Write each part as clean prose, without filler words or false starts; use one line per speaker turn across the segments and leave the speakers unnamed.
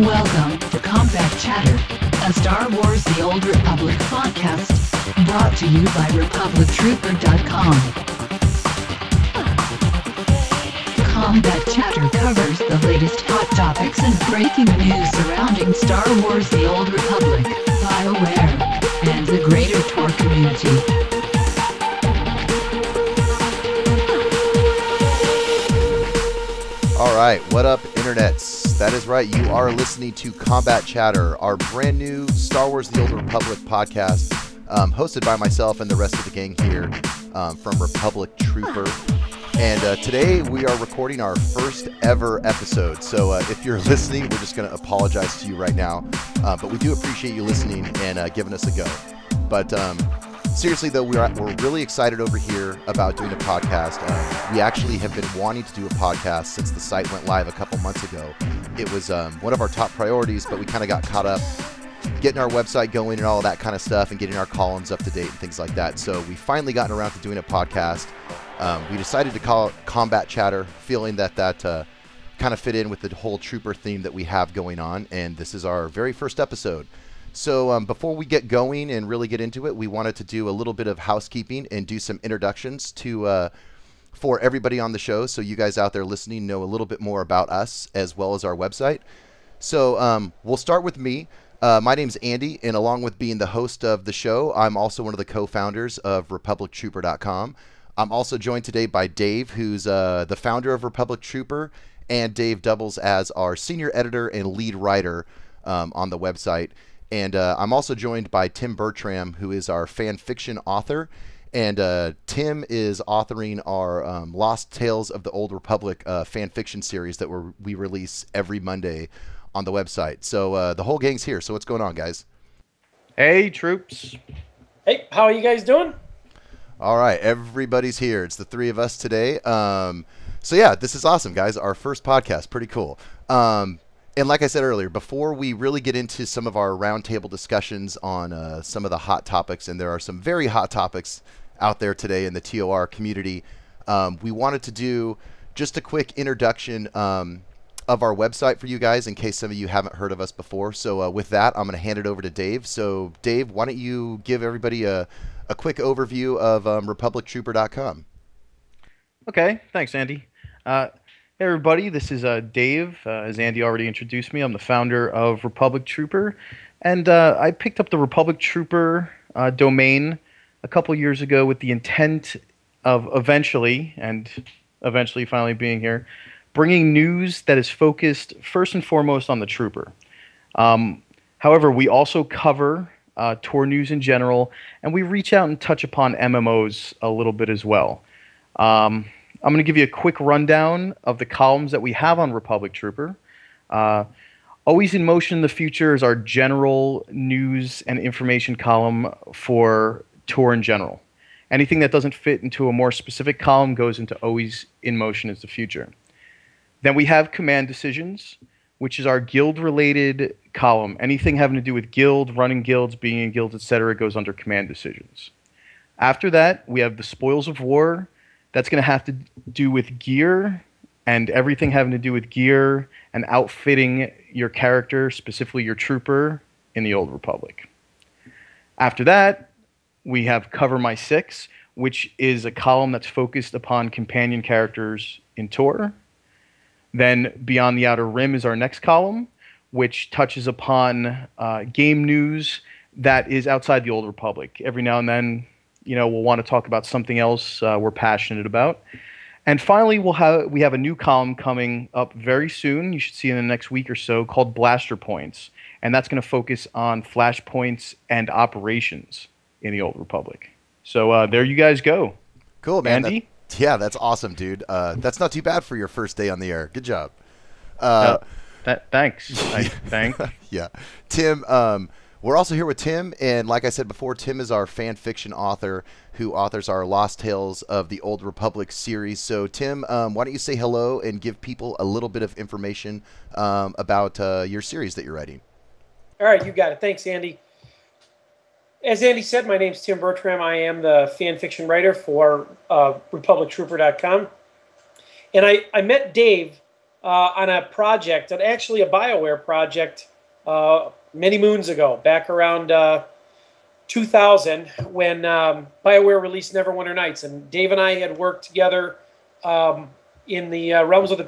Welcome to Combat Chatter, a Star Wars The Old Republic podcast, brought to you by RepublicTrooper.com. Combat Chatter covers the latest hot topics and breaking news surrounding Star Wars The Old Republic, BioWare, and the greater Tor community.
Alright, what up, internets? That is right, you are listening to Combat Chatter, our brand new Star Wars The Old Republic podcast, hosted by myself and the rest of the gang here from Republic Trooper. And today we are recording our first ever episode. So if you're listening, we're just going to apologize to you right now. But we do appreciate you listening and giving us a go. But seriously, though, we're really excited over here about doing a podcast. We actually have been wanting to do a podcast since the site went live a couple months ago. It was one of our top priorities, but we kind of got caught up getting our website going and all of that kind of stuff and getting our columns up to date and things like that. So we finally gotten around to doing a podcast. We decided to call it Combat Chatter, feeling that kind of fit in with the whole trooper theme that we have going on. And this is our very first episode. So before we get going and really get into it, we wanted to do a little bit of housekeeping and do some introductions for everybody on the show, so you guys out there listening know a little bit more about us as well as our website. So we'll start with me. My name's Andy, and along with being the host of the show, I'm also one of the co-founders of RepublicTrooper.com. I'm also joined today by Dave, who's the founder of Republic Trooper, and Dave doubles as our senior editor and lead writer on the website. And I'm also joined by Tim Bertram, who is our fan fiction author. And Tim is authoring our Lost Tales of the Old Republic fan fiction series that we release every Monday on the website. So the whole gang's here. So what's going on, guys?
Hey, troops.
Hey, how are you guys doing?
All right, everybody's here. It's the three of us today. So yeah, this is awesome, guys. Our first podcast. Pretty cool. And like I said earlier, before we really get into some of our roundtable discussions on some of the hot topics, and there are some very hot topics out there today in the TOR community, we wanted to do just a quick introduction of our website for you guys in case some of you haven't heard of us before. So with that, I'm going to hand it over to Dave. So Dave, why don't you give everybody a quick overview of RepublicTrooper.com.
Okay, thanks, Andy. Hey, everybody, this is Dave. As Andy already introduced me, I'm the founder of Republic Trooper. And I picked up the Republic Trooper domain a couple years ago with the intent of eventually finally being here, bringing news that is focused first and foremost on the Trooper. However, we also cover tour news in general, and we reach out and touch upon MMOs a little bit as well. I'm going to give you a quick rundown of the columns that we have on Republic Trooper. Always in Motion in the Future is our general news and information column for tour in general. Anything that doesn't fit into a more specific column goes into Always in Motion is the Future. Then we have Command Decisions, which is our guild-related column. Anything having to do with guild, running guilds, being in guilds, etc. goes under Command Decisions. After that, we have the Spoils of War. That's going to have to do with gear and everything having to do with gear and outfitting your character, specifically your trooper, in the Old Republic. After that, we have Cover My Six, which is a column that's focused upon companion characters in Tor. Then Beyond the Outer Rim is our next column, which touches upon game news that is outside the Old Republic. Every now and then, we'll want to talk about something else we're passionate about. And finally, we have a new column coming up very soon. You should see in the next week or so, called Blaster Points. And that's going to focus on flashpoints and operations in the Old Republic. So there you guys go.
Cool, man.
Andy?
Yeah, that's awesome, dude. That's not too bad for your first day on the air. Good job.
Thanks. Thanks.
Yeah. Tim, we're also here with Tim, and like I said before, Tim is our fan fiction author who authors our Lost Tales of the Old Republic series. So, Tim, why don't you say hello and give people a little bit of information about your series that you're writing?
All right, you got it. Thanks, Andy. As Andy said, my name's Tim Bertram. I am the fan fiction writer for RepublicTrooper.com. And I met Dave on a project, and actually a BioWare project, many moons ago, back around 2000, when BioWare released Neverwinter Nights. And Dave and I had worked together in the Realms of the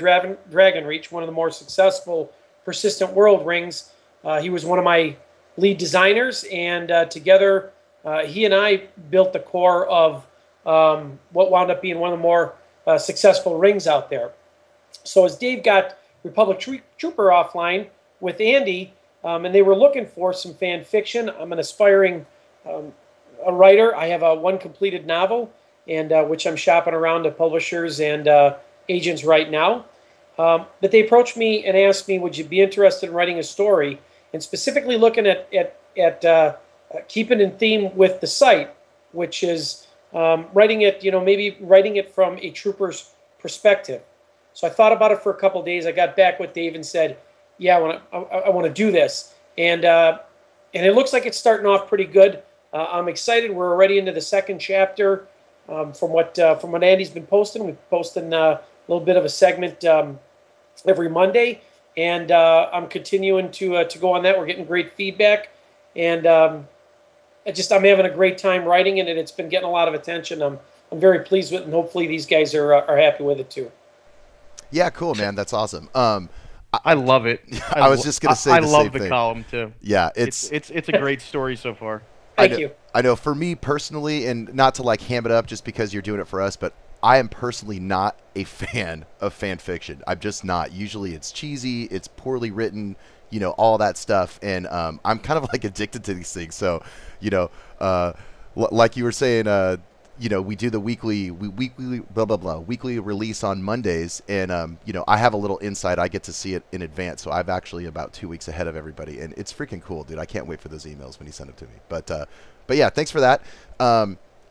Dragon Reach, one of the more successful persistent world rings. He was one of my lead designers, and together he and I built the core of what wound up being one of the more successful rings out there. So as Dave got Republic Trooper offline with Andy, and they were looking for some fan fiction. I'm an aspiring a writer. I have one completed novel, and which I'm shopping around to publishers and agents right now. But they approached me and asked me, would you be interested in writing a story? And specifically looking at keeping in theme with the site, which is writing it, maybe writing it from a trooper's perspective. So I thought about it for a couple of days. I got back with Dave and said, yeah, I want to do this. And it looks like it's starting off pretty good. I'm excited. We're already into the second chapter. From what Andy's been posting, we're posting a little bit of a segment every Monday, and I'm continuing to go on that. We're getting great feedback, and I'm having a great time writing it, and it's been getting a lot of attention. I'm very pleased with it, and hopefully these guys are happy with it too.
Yeah, cool, man. That's awesome.
I love it.
I was just gonna say
I
the
love
same
the
thing.
column too.
Yeah,
It's a great story so far.
Thank you.
I know for me personally, and not to like ham it up just because you're doing it for us, but I am personally not a fan of fan fiction. I'm just not. Usually it's cheesy, it's poorly written, all that stuff. And I'm kind of like addicted to these things. So, like you were saying, we do the weekly blah, blah, blah, weekly release on Mondays. And, I have a little insight. I get to see it in advance. So I'm actually about 2 weeks ahead of everybody. And it's freaking cool, dude. I can't wait for those emails when you send them to me. But yeah, thanks for that.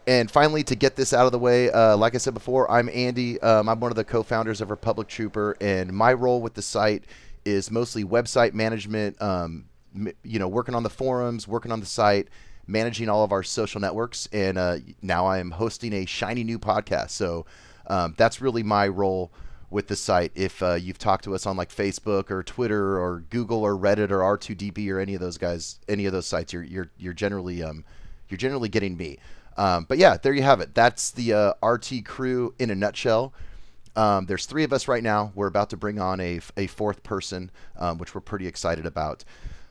And finally, to get this out of the way, like I said before, I'm Andy. I'm one of the co-founders of Republic Trooper, and my role with the site is mostly website management, working on the forums, working on the site, managing all of our social networks, and now I am hosting a shiny new podcast. So that's really my role with the site. If you've talked to us on like Facebook or Twitter or Google or Reddit or R2DB or any of those guys, any of those sites, you're generally getting me. But yeah, there you have it. That's the RT crew in a nutshell. There's 3 of us right now. We're about to bring on a 4th person, which we're pretty excited about.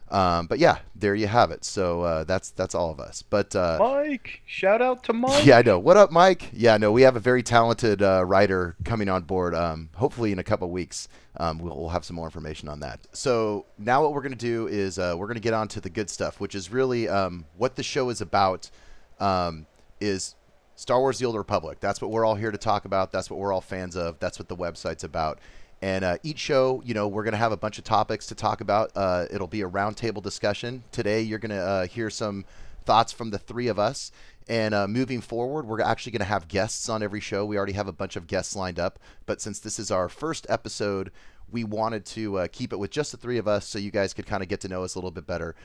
But yeah, there you have it. So that's all of us. But
Mike, shout out to Mike.
Yeah, I know. What up, Mike? Yeah, no, we have a very talented writer coming on board. Hopefully in a couple weeks, we'll have some more information on that. So now what we're going to do is we're going to get on to the good stuff, which is really what the show is about. Is Star Wars: The Old Republic. That's what we're all here to talk about. That's what we're all fans of. That's what the website's about. And each show, we're going to have a bunch of topics to talk about. It'll be a roundtable discussion. Today, you're going to hear some thoughts from the 3 of us. And moving forward, we're actually going to have guests on every show. We already have a bunch of guests lined up. But since this is our first episode, we wanted to keep it with just the 3 of us so you guys could kind of get to know us a little bit better.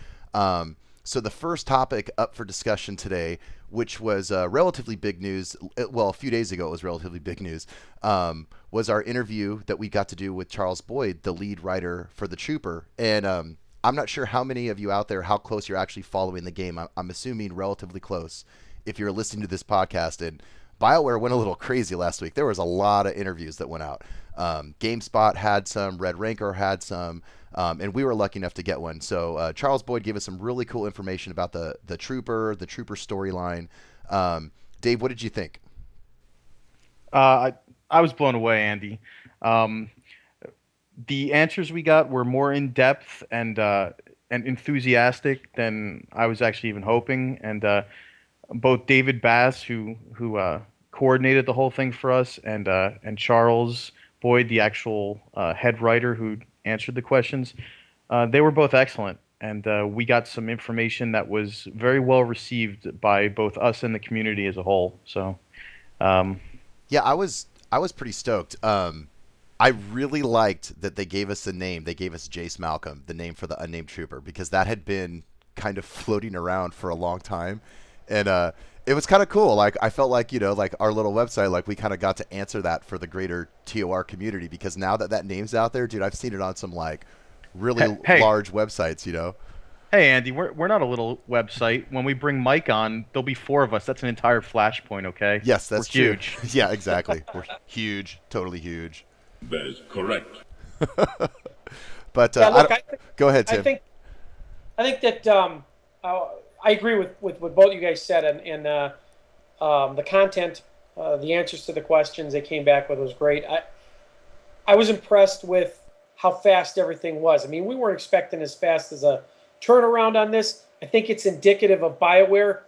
So the first topic up for discussion today, which was relatively big news, well, a few days ago it was relatively big news, was our interview that we got to do with Charles Boyd, the lead writer for The Trooper. And I'm not sure how many of you out there, how close you're actually following the game. I'm assuming relatively close if you're listening to this podcast. And BioWare went a little crazy last week. There was a lot of interviews that went out. GameSpot had some, Red Rancor had some, and we were lucky enough to get one. So Charles Boyd gave us some really cool information about the Trooper storyline. Dave, what did you think?
I was blown away, Andy. The answers we got were more in depth and enthusiastic than I was actually even hoping. And both David Bass, who coordinated the whole thing for us, and Charles Boyd, the actual head writer who answered the questions, they were both excellent. And we got some information that was very well received by both us and the community as a whole. So,
yeah, I was pretty stoked. I really liked that they gave us the name. They gave us Jace Malcolm, the name for the unnamed trooper, because that had been kind of floating around for a long time. And It was kind of cool. Like I felt like, like our little website, like we kind of got to answer that for the greater TOR community, because now that name's out there, dude, I've seen it on some like really large websites.
Hey, Andy, we're not a little website. When we bring Mike on, there'll be 4 of us. That's an entire flashpoint, okay?
Yes, that's
we're
true.
Huge.
Yeah, exactly. We're huge, totally huge.
That is correct.
But go ahead, Tim.
I think that I agree with what both you guys said, and the content, the answers to the questions they came back with was great. I was impressed with how fast everything was. I mean, we weren't expecting as fast as a turnaround on this. I think it's indicative of BioWare.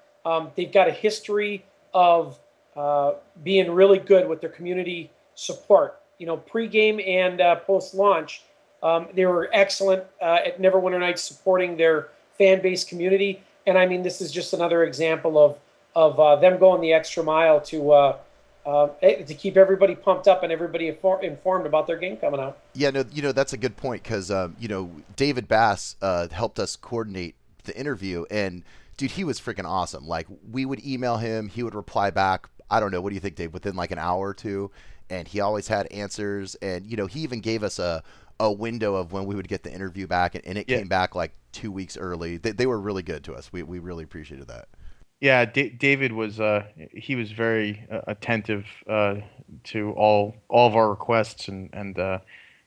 They've got a history of being really good with their community support. Pre-game and post-launch, they were excellent at Neverwinter Nights supporting their fan base community. And I mean, this is just another example of them going the extra mile to keep everybody pumped up and everybody informed about their game coming out.
Yeah, no, that's a good point, because David Bass helped us coordinate the interview, and dude, he was freaking awesome. Like, we would email him, he would reply back. I don't know, what do you think, Dave? Within like an hour or two, and he always had answers. And he even gave us a window of when we would get the interview back, and it came back like 2 weeks early. They were really good to us. We really appreciated that.
Yeah, David was he was very attentive to all of our requests, and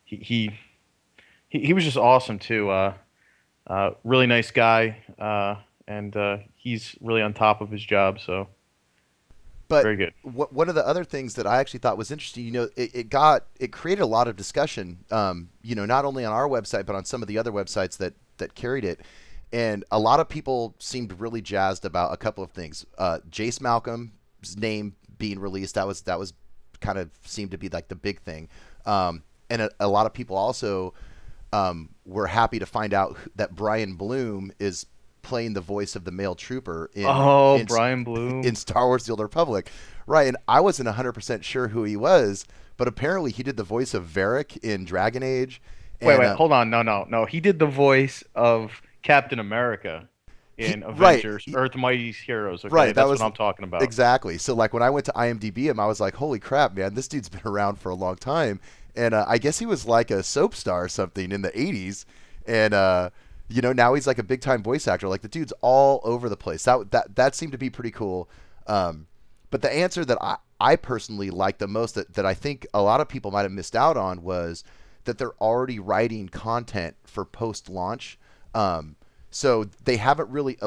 he was just awesome too. Really nice guy, and he's really on top of his job. So,
but
very good.
One of the other things that I actually thought was interesting, it created a lot of discussion. Not only on our website, but on some of the other websites that carried it. And a lot of people seemed really jazzed about a couple of things. Jace Malcolm's name being released, that was kind of seemed to be like the big thing. And a lot of people also were happy to find out that Brian Bloom is playing the voice of the male trooper in
Brian Bloom
in Star Wars: The Old Republic. Right, and I wasn't 100% sure who he was, but apparently he did the voice of Varric in Dragon Age.
Wait, hold on. No. He did the voice of Captain America in Avengers, Earth Mighty's Heroes. Okay?
Right,
that's what I'm talking about.
Exactly. So, like, when I went to IMDb him, I was like, holy crap, man, this dude's been around for a long time. And I guess he was like a soap star or something in the 80s. And, now he's like a big-time voice actor. Like, the dude's all over the place. That seemed to be pretty cool. But the answer that I personally liked the most, that I think a lot of people might have missed out on, was that they're already writing content for post-launch. So they haven't really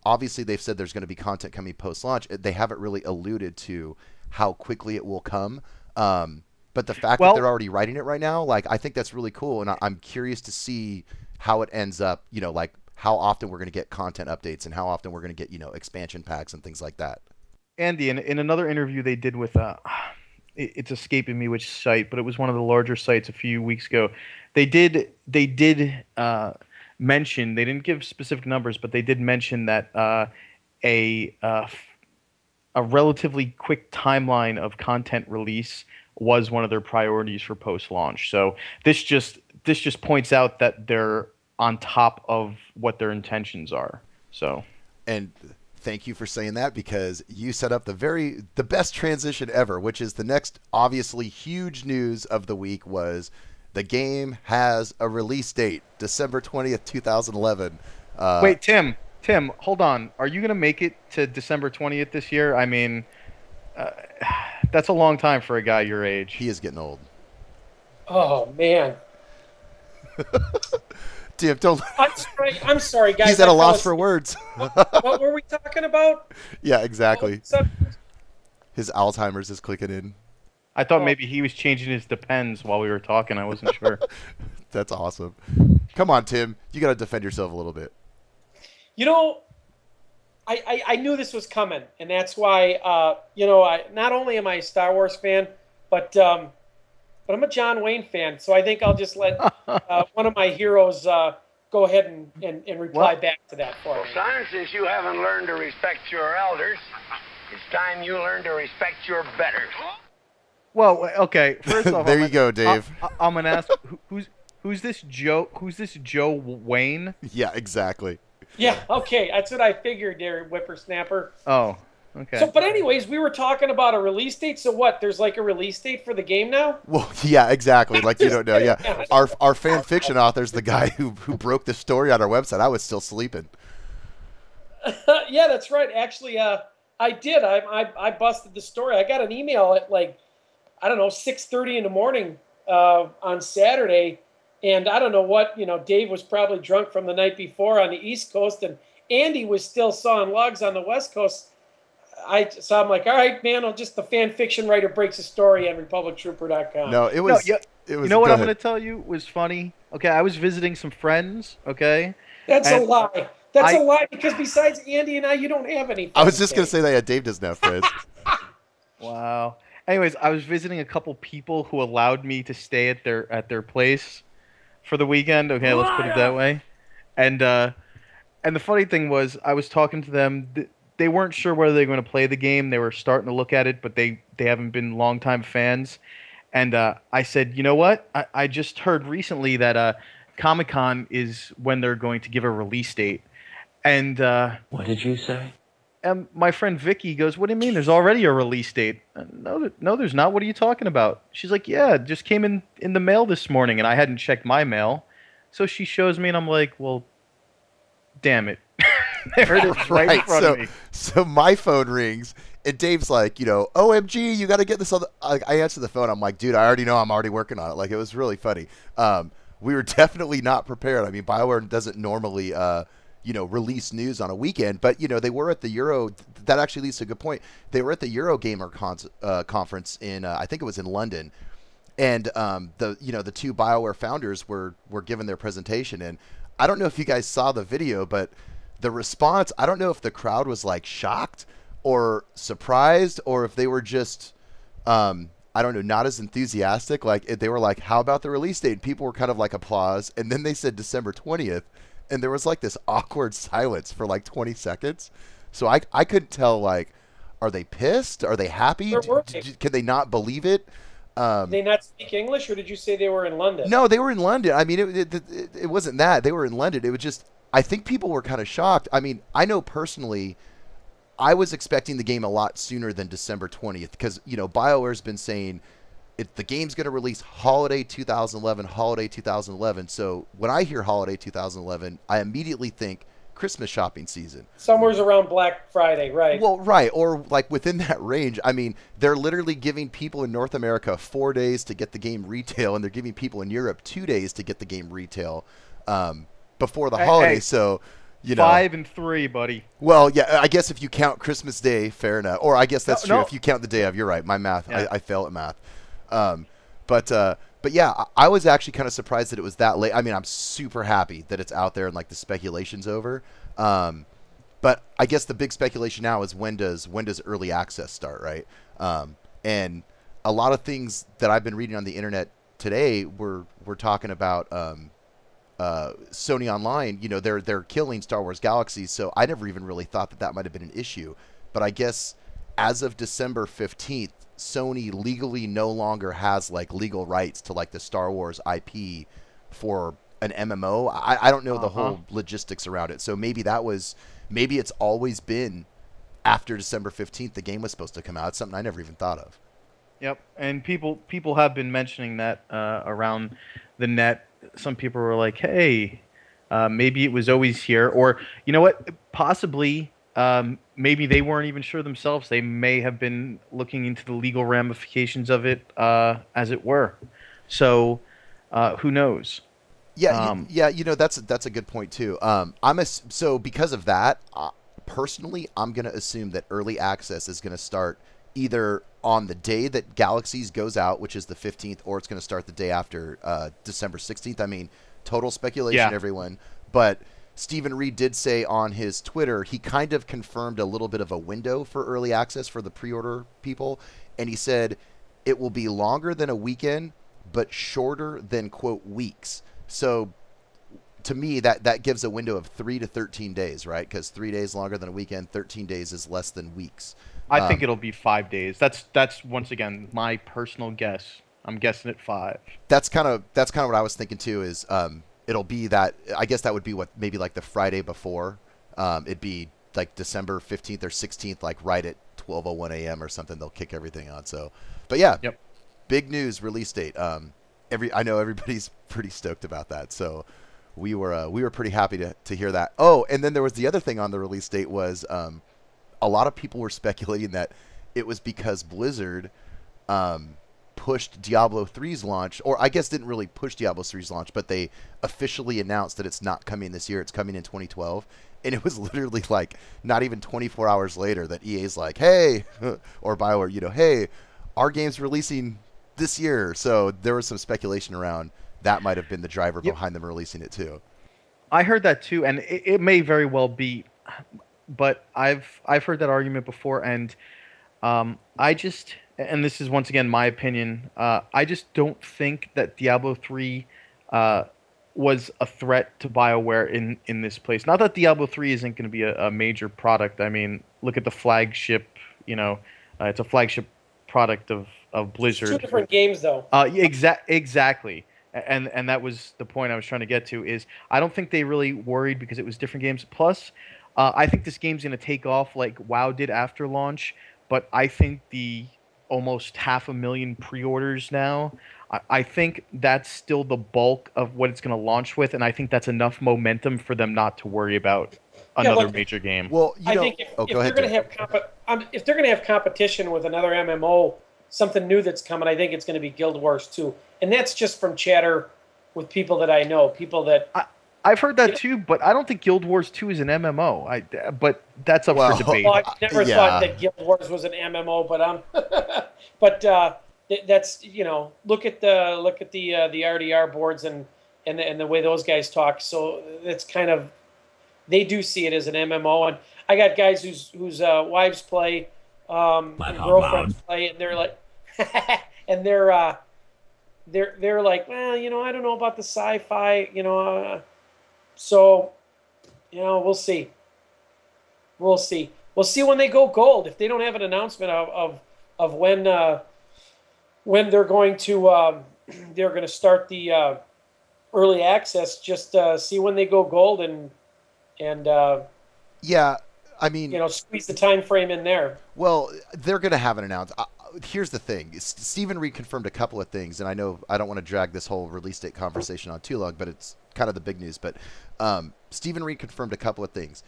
obviously they've said there's going to be content coming post-launch. They haven't really alluded to how quickly it will come. But the fact that they're already writing it right now, like, I think that's really cool. And I'm curious to see how it ends up, like how often we're going to get content updates and how often we're going to get, expansion packs and things like that.
Andy, in another interview they did with, it's escaping me which site, but it was one of the larger sites a few weeks ago. They did mention, they didn't give specific numbers, but they did mention that a relatively quick timeline of content release was one of their priorities for post-launch. So this just points out that they're on top of what their intentions are. So,
and thank you for saying that, because you set up the best transition ever, which is the next obviously huge news of the week was the game has a release date, December 20th, 2011.
Wait, Tim, hold on. Are you going to make it to December 20th this year? I mean, that's a long time for a guy your age.
He is getting old.
Oh, man.
Tim, don't...
I'm sorry, guys.
He's at a loss for words.
What were we talking about?
Yeah, exactly. His Alzheimer's is clicking in.
I thought maybe he was changing his Depends while we were talking. I wasn't sure.
That's awesome. Come on, Tim. You got to defend yourself a little bit.
I knew this was coming, and that's why, not only am I a Star Wars fan, but I'm a John Wayne fan. So I think I'll just let one of my heroes go ahead and reply back to that for me.
Son, since you haven't learned to respect your elders, it's time you learn to respect your betters.
Well, okay. First off,
there you go, Dave.
I'm gonna ask who's this Joe? Who's this Joe Wayne?
Yeah, exactly.
Yeah. Okay, that's what I figured, there, whippersnapper.
Oh. Okay.
So, but anyways, we were talking about a release date. So what? There's like a release date for the game now?
Well, yeah, exactly. Like you don't know. Yeah,
Yeah.
our fan fiction author's the guy who broke the story on our website. I was still sleeping.
Yeah, that's right. Actually, I did. I busted the story. I got an email at like, I don't know, 6:30 in the morning on Saturday, and I don't know what, Dave was probably drunk from the night before on the East Coast, and Andy was still sawing logs on the West Coast. So I'm like, all right, man, I'll just the fan fiction writer breaks a story on republictrooper.com.
No, it was.
No, yeah,
It was.
you know what
go
I'm
ahead.
going to tell you was funny? Okay, I was visiting some friends, okay?
That's a
And
lie. That's
I-
a lie because besides Andy and I, you don't have any.
I was
friends,
just gonna
Dave.
say that. Yeah, Dave doesn't have friends.
Wow. Anyways, I was visiting a couple people who allowed me to stay at their place for the weekend. Okay, let's put it that way. And the funny thing was, I was talking to them. They weren't sure whether they were going to play the game. They were starting to look at it, but they haven't been longtime fans. And I said, you know what? I just heard recently that Comic-Con is when they're going to give a release date. And
What did you say?
my friend Vicky goes, "What do you mean? There's already a release date." No, there's not. What are you talking about? She's like, "Yeah, it just came in the mail this morning, and I hadn't checked my mail." So she shows me, and I'm like, "Well, damn it!" There it is, right in front of me.
So my phone rings, and Dave's like, OMG, you got to get this on the. I answer the phone. I'm like, dude, I already know. I'm already working on it. Like, it was really funny. We were definitely not prepared. I mean, BioWare doesn't normally, release news on a weekend, but they were at the Euro. That actually leads to a good point. They were at the Eurogamer conference in, I think it was in London, and the two BioWare founders were given their presentation, and I don't know if you guys saw the video, but the response, I don't know if the crowd was like shocked or surprised, or if they were just, I don't know, not as enthusiastic. Like they were like, "How about the release date?" And people were kind of like applause, and then they said December 20th, and there was like this awkward silence for like 20 seconds. So I couldn't tell, like, are they pissed? Are they happy?
Where were they?
Can they not believe it?
Did they not speak English, or did you say they were in London?
No, they were in London. I mean, it wasn't that. They were in London. It was just, I think people were kind of shocked. I mean, I know personally, I was expecting the game a lot sooner than December 20th because, BioWare's been saying the game's going to release holiday 2011. So when I hear holiday 2011, I immediately think Christmas shopping season.
Somewhere's around Black Friday, right?
Well, right, or like within that range. I mean, they're literally giving people in North America 4 days to get the game retail, and they're giving people in Europe 2 days to get the game retail before the holiday.
Hey,
so,
5 and 3, buddy.
Well, yeah, I guess if you count Christmas Day, fair enough. Or I guess that's true.
No.
If you count the day of, you're right. My math,
Yeah.
I fail at math. But yeah, I was actually kind of surprised that it was that late. I mean, I'm super happy that it's out there and like the speculation's over. But I guess the big speculation now is when does early access start, right? And a lot of things that I've been reading on the internet today we're talking about Sony Online. They're killing Star Wars Galaxies, so I never even really thought that might have been an issue. But I guess as of December 15th, Sony legally no longer has like legal rights to like the Star Wars IP for an MMO. I don't know the whole logistics around it. So maybe it's always been after December 15th the game was supposed to come out. It's something I never even thought of.
Yep, and people have been mentioning that around the net. Some people were like, "Hey, maybe it was always here," or you know what? Possibly, maybe they weren't even sure themselves. They may have been looking into the legal ramifications of it, as it were. So, who knows?
Yeah, that's a good point too. So because of that, personally, I'm gonna assume that early access is gonna start either on the day that Galaxies goes out, which is the 15th, or it's gonna start the day after December 16th. I mean, total speculation, everyone. But Stephen Reed did say on his Twitter, he kind of confirmed a little bit of a window for early access for the pre-order people, and he said it will be longer than a weekend, but shorter than quote weeks. So to me, that gives a window of 3 to 13 days, right? Because 3 days longer than a weekend, 13 days is less than weeks.
I think it'll be 5 days. That's once again my personal guess. I'm guessing at 5.
That's kind of what I was thinking too. Is it'll be that, I guess that would be what maybe like the Friday before. It'd be like December 15th or 16th, like right at 12:01 a.m. or something. They'll kick everything on. So, but yeah,
Yep.
Big news, release date. I know everybody's pretty stoked about that. So we were pretty happy to hear that. Oh, and then there was the other thing on the release date was a lot of people were speculating that it was because Blizzard pushed Diablo 3's launch, or I guess didn't really push Diablo 3's launch, but they officially announced that it's not coming this year. It's coming in 2012. And it was literally like not even 24 hours later that EA's like, hey, or BioWare, hey, our game's releasing this year. So there was some speculation around that might have been the driver behind them releasing it too.
I heard that too, and it may very well be, but I've heard that argument before, and I just, and this is once again my opinion, I just don't think that Diablo 3 was a threat to BioWare in this place. Not that Diablo 3 isn't going to be a major product. I mean, look at the flagship, it's a flagship product of Blizzard.
It's 2 different games, though.
Exactly. And that was the point I was trying to get to, is I don't think they really worried because it was different games. Plus, I think this game's going to take off like WoW did after launch, but I think the almost 500,000 pre-orders now, I think that's still the bulk of what it's going to launch with, and I think that's enough momentum for them not to worry about another major game.
Well,
I think if they're going to have competition with another MMO, something new that's coming, I think it's going to be Guild Wars 2. And that's just from chatter with people that I know, people that...
I've heard that too, but I don't think Guild Wars 2 is an MMO. But that's up for debate.
Well, I've never thought that Guild Wars was an MMO, but that's, look at the RDR boards and the way those guys talk. So it's kind of, they do see it as an MMO. And I got guys whose wives play, and girlfriends play, and they're like, and they're like, well, I don't know about the sci-fi, so, we'll see. We'll see when they go gold. If they don't have an announcement of when they're going to start the early access, just see when they go gold and
yeah, I mean,
squeeze the time frame in there.
Well, they're going to have an announcement. Here's the thing. Stephen Reed confirmed a couple of things, and I know I don't want to drag this whole release date conversation on too long, but it's kind of the big news. But Stephen Reed confirmed a couple of things.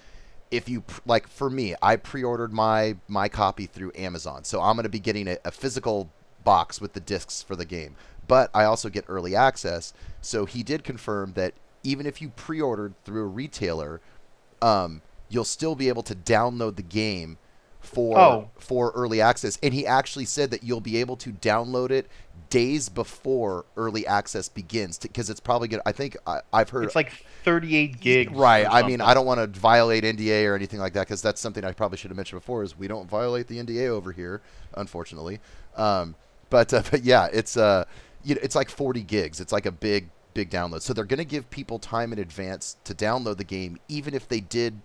If you, like for me, I pre-ordered my copy through Amazon, so I'm going to be getting a physical box with the discs for the game. But I also get early access, so he did confirm that even if you pre-ordered through a retailer, you'll still be able to download the game for early access. And he actually said that you'll be able to download it days before early access begins, because it's probably good. I think I've heard
it's like 38 gigs.
Right. I mean, I don't want to violate NDA or anything like that, because that's something I probably should have mentioned before, is we don't violate the NDA over here, unfortunately. But yeah, it's it's like 40 gigs. It's like a big download. So they're going to give people time in advance to download the game, even if they did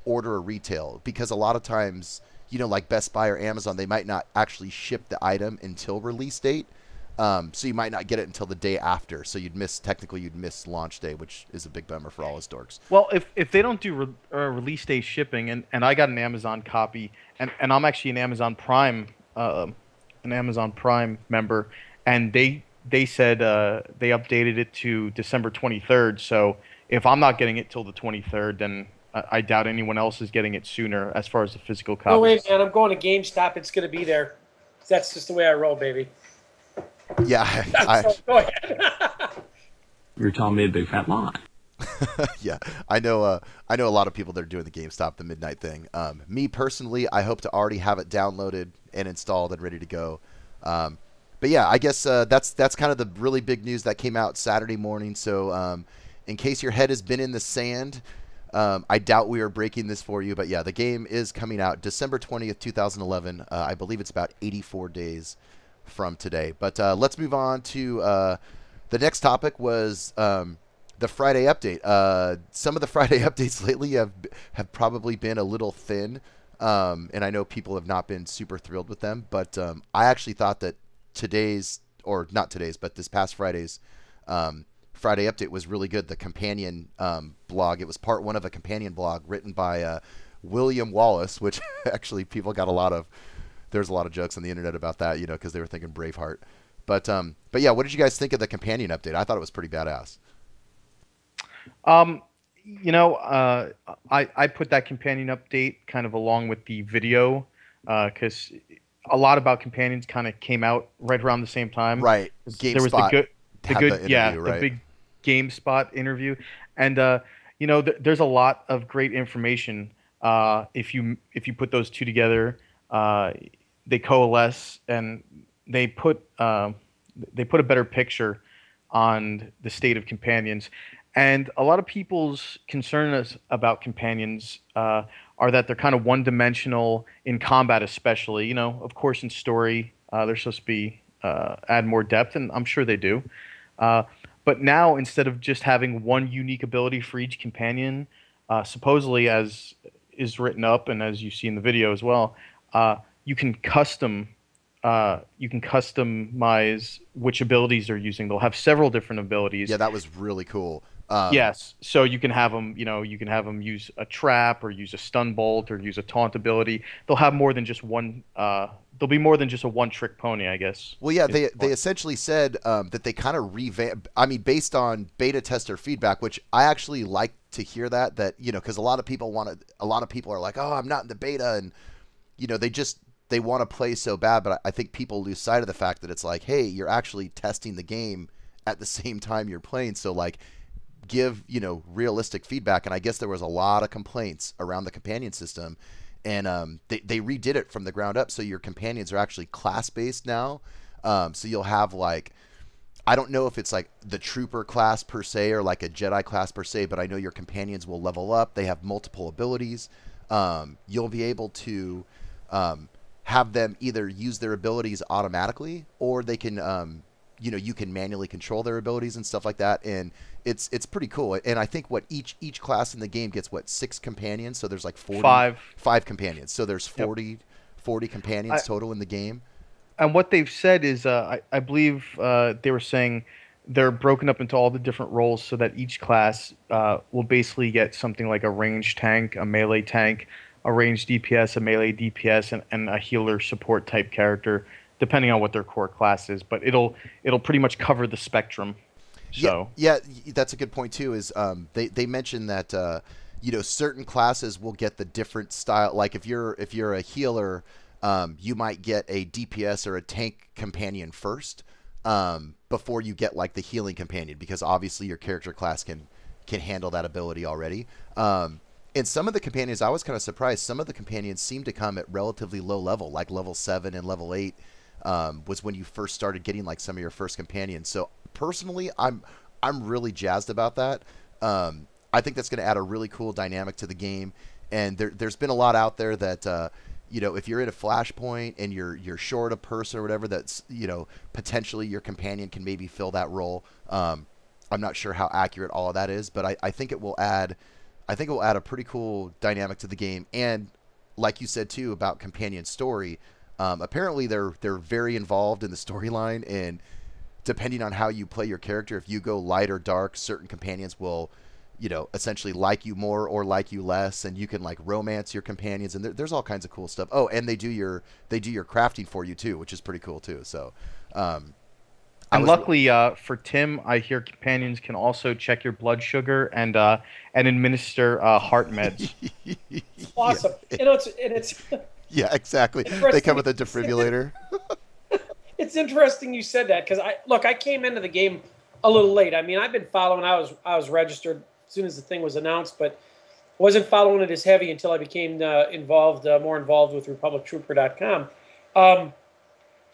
order a retail, because a lot of times, like Best Buy or Amazon, they might not actually ship the item until release date. So you might not get it until the day after. So you'd miss launch day, which is a big bummer for all us dorks.
Well, if they don't do release day shipping, and I got an Amazon copy, and I'm actually an Amazon Prime member, and they said they updated it to December 23rd. So if I'm not getting it till the 23rd, then I doubt anyone else is getting it sooner as far as the physical copy.
No way, man. I'm going to GameStop. It's going to be there. That's just the way I roll, baby.
Yeah.
So, go ahead.
You're telling me a big fat lie.
Yeah. I know a lot of people that are doing the GameStop, the midnight thing. Me personally, I hope to already have it downloaded and installed and ready to go. But yeah, I guess that's kind of the really big news that came out Saturday morning. So in case your head has been in the sand, I doubt we are breaking this for you, but yeah, the game is coming out December 20th, 2011. I believe it's about 84 days from today. But let's move on to the next topic was the Friday update. Some of the Friday updates lately have probably been a little thin, and I know people have not been super thrilled with them, but I actually thought that this past Friday's Friday update was really good. The companion blog, it was part one of a companion blog written by William Wallace, which actually people got there's a lot of jokes on the internet about that, because they were thinking Braveheart. But yeah, what did you guys think of the companion update? I thought it was pretty badass.
I put that companion update kind of along with the video, because a lot about companions kind of came out right around the same time.
Right.
There was the big GameSpot interview, and there's a lot of great information. If you put those two together, they coalesce and they put a better picture on the state of companions. And a lot of people's concerns about companions are that they're kind of one-dimensional in combat, especially. Of course, in story, they're supposed to be add more depth, and I'm sure they do. But now, instead of just having one unique ability for each companion, supposedly, as is written up and as you see in the video as well, you can customize which abilities they're using. They'll have several different abilities.
Yeah, that was really cool.
Yes, so you can have them, use a trap or use a stun bolt or use a taunt ability. They'll have more than just one. They'll be more than just a one-trick pony, I guess.
Well, yeah, they essentially said that they kind of revamp. I mean, based on beta tester feedback, which I actually like to hear that because a lot of people are like, oh, I'm not in the beta, and they want to play so bad, but I think people lose sight of the fact that it's like, hey, you're actually testing the game at the same time you're playing, so like, give realistic feedback. And I guess there was a lot of complaints around the companion system, and they redid it from the ground up, so your companions are actually class based now. So you'll have like, I don't know if it's like the trooper class per se or like a Jedi class per se, but I know your companions will level up. They have multiple abilities. You'll be able to have them either use their abilities automatically, or they can you can manually control their abilities and stuff like that, and it's pretty cool. And I think each class in the game gets 6 companions, so there's like 5 companions, so there's 40 companions total in the game.
And what they've said is, I believe they were saying they're broken up into all the different roles so that each class will basically get something like a ranged tank, a melee tank, a ranged DPS, a melee DPS, and a healer support type character, depending on what their core class is. But it'll pretty much cover the spectrum. So
yeah, that's a good point too. Is they mentioned that certain classes will get the different style. Like if you're a healer, you might get a DPS or a tank companion first before you get like the healing companion, because obviously your character class can handle that ability already. And some of the companions, I was kind of surprised. Some of the companions seem to come at relatively low level, like level 7 and level 8 was when you first started getting like some of your first companions. So personally, I'm really jazzed about that. I think that's going to add a really cool dynamic to the game. And there's been a lot out there that if you're at a flashpoint and you're short a person or whatever, that's potentially your companion can maybe fill that role. I'm not sure how accurate all of that is, but I think it will add a pretty cool dynamic to the game. And like you said too about companion story, apparently they're very involved in the storyline, and depending on how you play your character, if you go light or dark, certain companions will essentially like you more or like you less, and you can like romance your companions, and there's all kinds of cool stuff. Oh, and they do your crafting for you too, which is pretty cool too. So
and luckily for Tim, I hear companions can also check your blood sugar and administer heart meds.
Awesome.
Yeah.
It's
yeah, exactly. They come with a defibrillator.
It's interesting you said that, because I came into the game a little late. I mean, I've been following. I was registered as soon as the thing was announced, but wasn't following it as heavy until I became more involved with RepublicTrooper.com.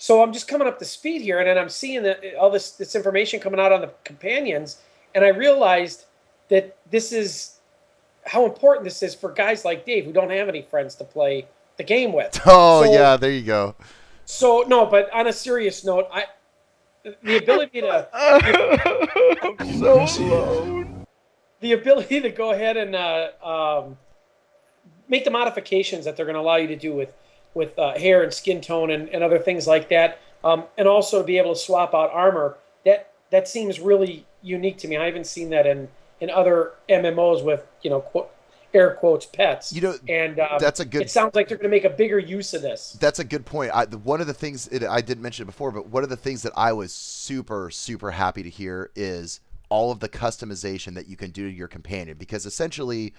So I'm just coming up to speed here, and then I'm seeing that all this information coming out on the companions, and I realized that this is how important this is for guys like Dave who don't have any friends to play the game with.
Oh, so, yeah, there you go.
So no, but on a serious note, the ability to the ability to go ahead and make the modifications that they're going to allow you to do with hair and skin tone and other things like that, and also be able to swap out armor, that seems really unique to me. I haven't seen that in other MMOs with air quotes pets.
You know,
and
that's a good.
It sounds like they're going to make a bigger use of this.
That's a good point. One of the things I didn't mention it before, but one of the things that I was super, super happy to hear is all of the customization that you can do to your companion, because essentially,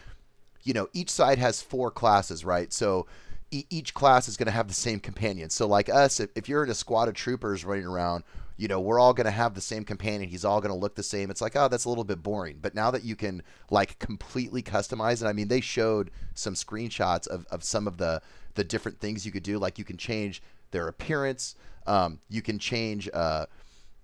you know, each side has 4 classes, right? So each class is going to have the same companion. So like us, if you're in a squad of troopers running around, you know, we're all going to have the same companion. He's all going to look the same. It's like, oh, that's a little bit boring. But now that you can like completely customize it, I mean, they showed some screenshots of some of the different things you could do. Like you can change their appearance. You can change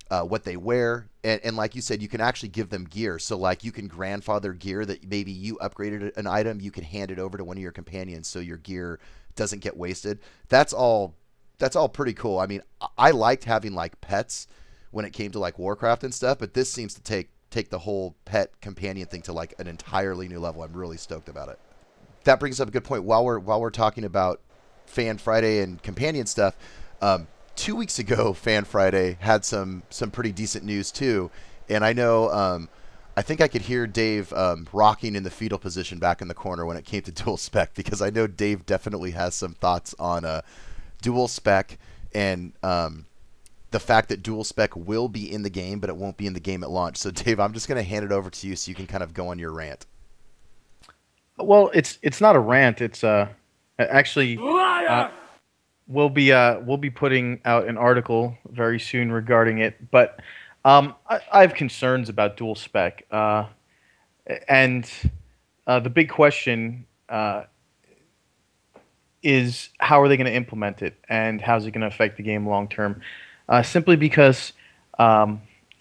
what they wear. And like you said, you can actually give them gear. So like you can grandfather gear that maybe you upgraded an item. You can hand it over to one of your companions so your gear doesn't get wasted. That's all pretty cool. I mean, I liked having like pets when it came to like Warcraft and stuff, but this seems to take the whole pet companion thing to like an entirely new level. I'm really stoked about it. That brings up a good point. While we're talking about Fan Friday and companion stuff, 2 weeks ago, Fan Friday had some pretty decent news too, and I know I think I could hear Dave rocking in the fetal position back in the corner when it came to dual spec, because I know Dave definitely has some thoughts on dual spec and the fact that dual spec will be in the game, but it won't be in the game at launch. So Dave, I'm just going to hand it over to you so you can kind of go on your rant.
Well, it's not a rant. It's actually we'll be putting out an article very soon regarding it. But I have concerns about dual spec, and the big question is how are they going to implement it, and how's it going to affect the game long term? Simply because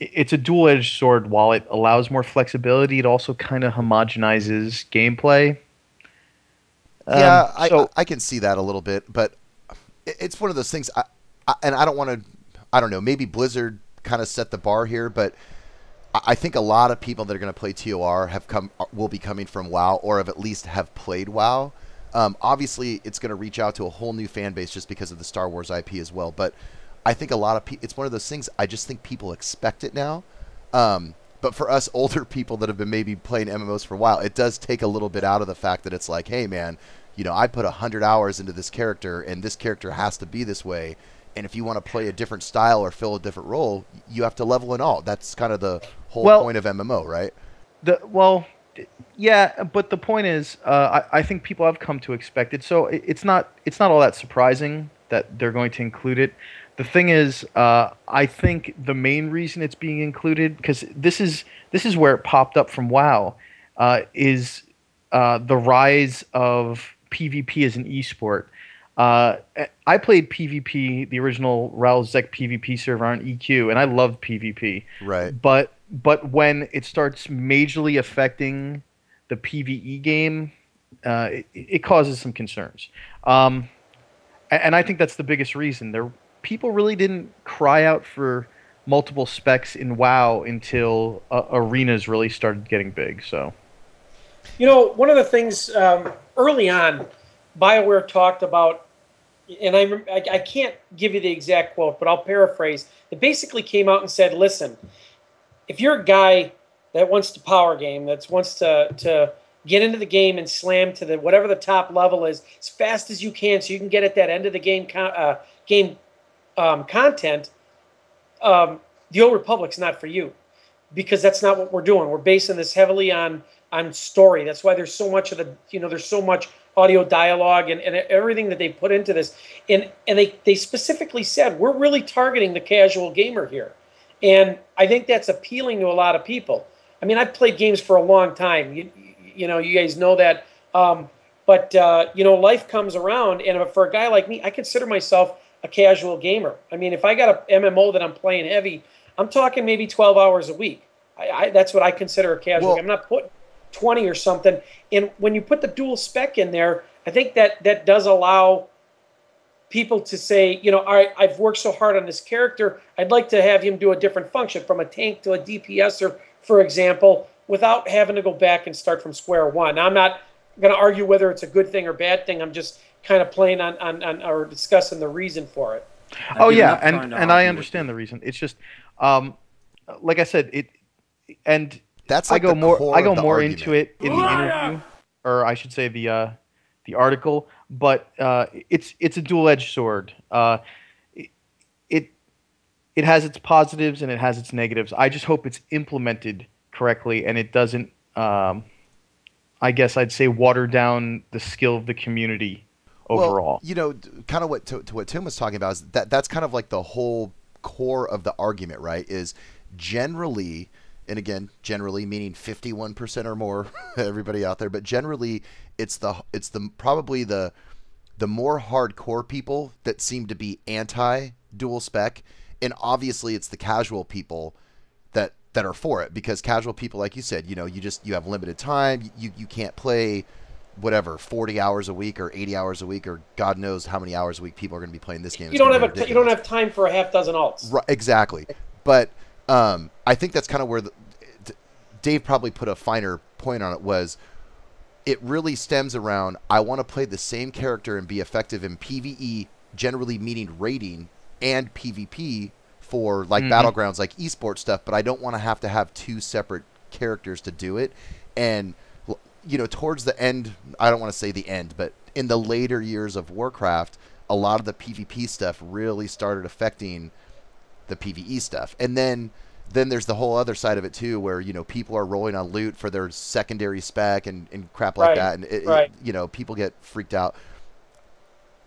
it's a dual-edged sword. While it allows more flexibility, it also kind of homogenizes gameplay.
Yeah, I can see that a little bit, but it's one of those things. And I don't want to. I don't know. Maybe Blizzard kind of set the bar here, but I think a lot of people that are going to play TOR will be coming from WoW, or at least have played WoW. Obviously, it's going to reach out to a whole new fan base just because of the Star Wars IP as well. But I think a lot of people, it's one of those things, I just think people expect it now. But for us older people that have been maybe playing MMOs for a while, it does take a little bit out of the fact that it's like, hey, man, you know, I put 100 hours into this character, and this character has to be this way. And if you want to play a different style or fill a different role, you have to level in all. That's kind of the whole point of MMO, right?
Yeah, but the point is, I think people have come to expect it. So it's not all that surprising that they're going to include it. The thing is, I think the main reason it's being included, because this is where it popped up from WoW, is the rise of PvP as an esport. I played PvP, the original Raoul Zek PvP server on EQ, and I loved PvP.
Right.
But when it starts majorly affecting the PvE game, it causes some concerns. And I think that's the biggest reason. People really didn't cry out for multiple specs in WoW until arenas really started getting big. So,
you know, one of the things early on, BioWare talked about, and I can't give you the exact quote, but I'll paraphrase. It basically came out and said, listen, if you're a guy that wants to power game, that wants to get into the game and slam to whatever the top level is as fast as you can, so you can get at that end of the game content, the Old Republic's not for you, because that's not what we're doing. We're basing this heavily on story. That's why there's so much of there's so much audio dialogue and everything that they put into this. And they specifically said, we're really targeting the casual gamer here. And I think that's appealing to a lot of people. I mean, I've played games for a long time. You know, you guys know that. But life comes around, and for a guy like me, I consider myself a casual gamer. I mean, if I got a MMO that I'm playing heavy, I'm talking maybe 12 hours a week. That's what I consider a casual game. I'm not putting 20 or something. And when you put the dual spec in there, I think that does allow people to say, all right, I've worked so hard on this character, I'd like to have him do a different function, from a tank to a DPS, for example, without having to go back and start from square one. Now, I'm not going to argue whether it's a good thing or bad thing. I'm just kind of playing on or discussing the reason for it.
Oh yeah, and I understand the reason. It's just, like I said, I go more into it in the interview. or I should say the article, but it's a dual-edged sword. It it has its positives and it has its negatives. I just hope it's implemented correctly and it doesn't, I guess I'd say, water down the skill of the community overall.
Well, kind of what Tim was talking about is that's kind of like the whole core of the argument, right? Is generally, and again, generally meaning 51% or more, everybody out there, but generally it's probably the more hardcore people that seem to be anti dual spec, and obviously it's the casual people that are for it, because casual people, like you said, you have limited time, you can't play whatever 40 hours a week or 80 hours a week or God knows how many hours a week people are going to be playing this game.
You don't have time for a half dozen alts.
Right, exactly. But I think that's kind of where Dave probably put a finer point on it. Was it really stems around, I want to play the same character and be effective in PvE, generally meaning raiding, and PvP for like battlegrounds, like esports stuff, but I don't want to have two separate characters to do it. And towards the end, I don't want to say the end, but in the later years of Warcraft, a lot of the PvP stuff really started affecting the PvE stuff. And then there's the whole other side of it too, where people are rolling on loot for their secondary spec and crap like that, and people get freaked out.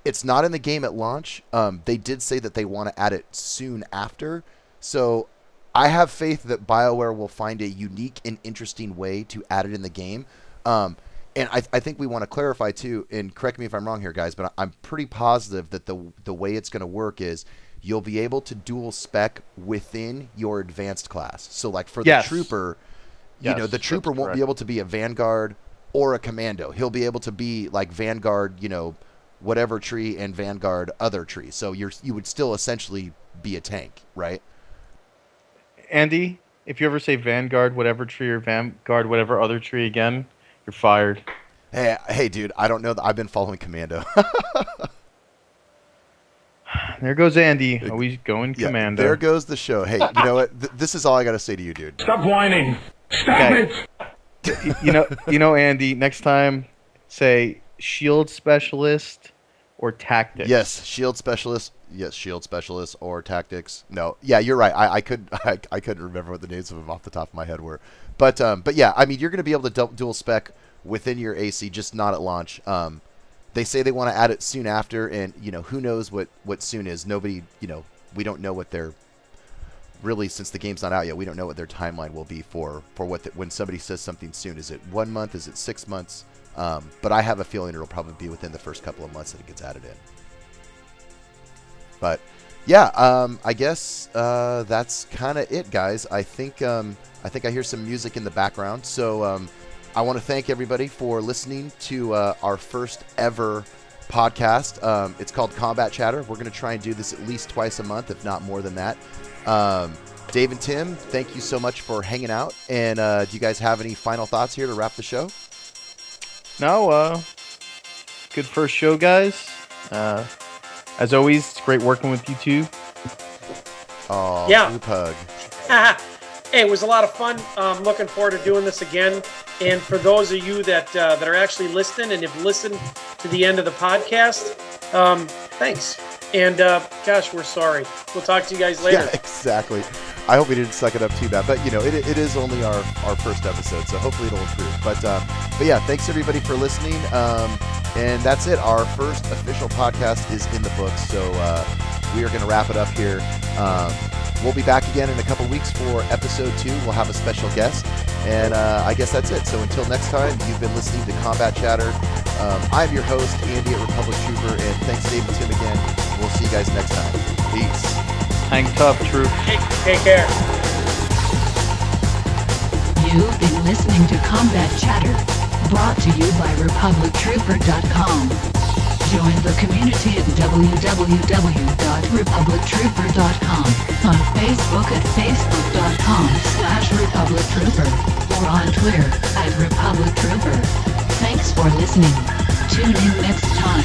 It's not in the game at launch. They did say that they want to add it soon after, so I have faith that BioWare will find a unique and interesting way to add it in the game. And I think we want to clarify too, and correct me if I'm wrong here, guys, but I'm pretty positive that the way it's going to work is you'll be able to dual spec within your advanced class. So like for the trooper, the trooper won't be able to be a Vanguard or a Commando. He'll be able to be like Vanguard, whatever tree, and Vanguard other tree. So you would still essentially be a tank, right?
Andy, if you ever say Vanguard whatever tree or Vanguard whatever other tree again, you're fired.
Hey, dude, I don't know. I've been following Commando.
There goes Andy. Always going Commando.
There goes the show. Hey, you know what? This is all I got to say to you, dude.
Stop whining. Stop it.
Andy, next time, say shield specialist or tactics.
Yes, shield specialist. Yes, shield specialist or tactics. No, yeah, you're right. I couldn't remember what the names of them off the top of my head were. But yeah, I mean, you're going to be able to dual spec within your AC, just not at launch. They say they want to add it soon after, and who knows what soon is. Nobody, we don't know what they're really, since the game's not out yet. We don't know what their timeline will be for when somebody says something soon. Is it 1 month? Is it 6 months? But I have a feeling it'll probably be within the first couple of months that it gets added in. But yeah, I guess that's kind of it, guys. I think I hear some music in the background, so I want to thank everybody for listening to our first ever podcast. It's called Combat Chatter. We're going to try and do this at least twice a month, if not more than that. Dave and Tim, thank you so much for hanging out. And do you guys have any final thoughts here to wrap the show?
No, good first show, guys. As always, it's great working with you two.
Oh,
yeah.
Group hug.
Hey, it was a lot of fun. Looking forward to doing this again. And for those of you that are actually listening and have listened to the end of the podcast, thanks. And gosh, we're sorry. We'll talk to you guys later.
Yeah, exactly. I hope we didn't suck it up too bad, but it is only our first episode, so hopefully it'll improve. But yeah, thanks everybody for listening. And that's it. Our first official podcast is in the books, so we are going to wrap it up here. We'll be back again in a couple weeks for episode 2. We'll have a special guest, and I guess that's it. So until next time, you've been listening to Combat Chatter. I'm your host, Andy at Republic Trooper, and thanks Dave and Tim again. We'll see you guys next time. Peace.
Hang tough, Troop.
Take care.
You've been listening to Combat Chatter, brought to you by RepublicTrooper.com. Join the community at www.republictrooper.com, on Facebook at facebook.com/RepublicTrooper, or on Twitter at Republic Trooper. Thanks for listening. Tune in next time.